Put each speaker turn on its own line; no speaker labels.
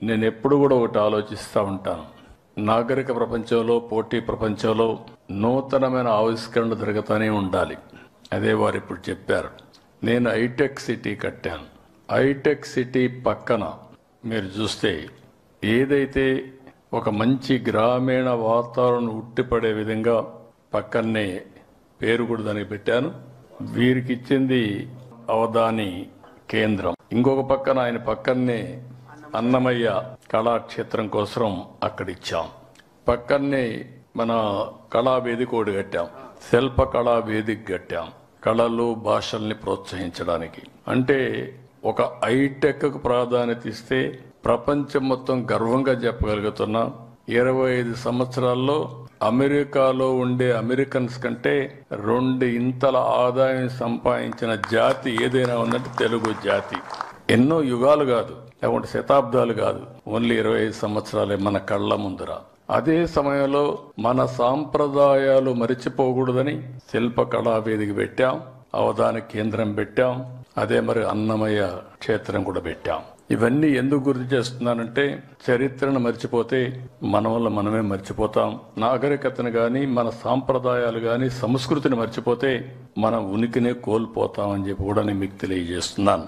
నేను ఎప్పుడు కూడా ఒకటి ఆలోచిస్తూ ఉంటాను. నాగరిక ప్రపంచంలో, పోటీ ప్రపంచంలో నూతనమైన ఆవిష్కరణలు జరుగుతూనే ఉండాలి. అదే వారు ఇప్పుడు చెప్పారు. నేను హైటెక్ సిటీ కట్టాను. హైటెక్ సిటీ పక్కన మీరు చూస్తే ఏదైతే ఒక మంచి గ్రామీణ వాతావరణం ఉట్టిపడే విధంగా పక్కనే పేరు కూడా దానికి పెట్టాను. వీరికి ఇచ్చింది అవధాని కేంద్రం. ఇంకొక పక్కన ఆయన పక్కనే అన్నమయ్య కళాక్షేత్రం కోసం అక్కడ ఇచ్చాం. పక్కనే మన కళావేదిక ఒకటి కట్టాం. శిల్ప కళా వేదిక కట్టాం. కళలు భాషల్ని ప్రోత్సహించడానికి. అంటే ఒక హైటెక్ ప్రాధాన్యత ఇస్తే ప్రపంచం మొత్తం గర్వంగా చెప్పగలుగుతున్నా 25 సంవత్సరాల్లో అమెరికాలో ఉండే అమెరికన్స్ కంటే 2 ఇంతల ఆదాయం సంపాదించిన జాతి ఏదైనా ఉందంటే తెలుగు జాతి. ఎన్నో యుగాలు కాదు, లేకుంటే శతాబ్దాలు కాదు, ఓన్లీ 25 సంవత్సరాలే మన కళ్ళ ముందర. అదే సమయంలో మన సాంప్రదాయాలు మరిచిపోకూడదని శిల్ప కళా వేదిక పెట్టాం, అవధాన కేంద్రం పెట్టాం, అదే మరి అన్నమయ్య క్షేత్రం కూడా పెట్టాం. ఇవన్నీ ఎందుకు గుర్తు చేస్తున్నానంటే చరిత్రను మర్చిపోతే మన వల్ల మనమే మర్చిపోతాం. నాగరికతను గాని, మన సాంప్రదాయాలు గాని, సంస్కృతిని మర్చిపోతే మన ఉనికినే కోల్పోతామని చెప్పి కూడా నేను మీకు తెలియజేస్తున్నాను.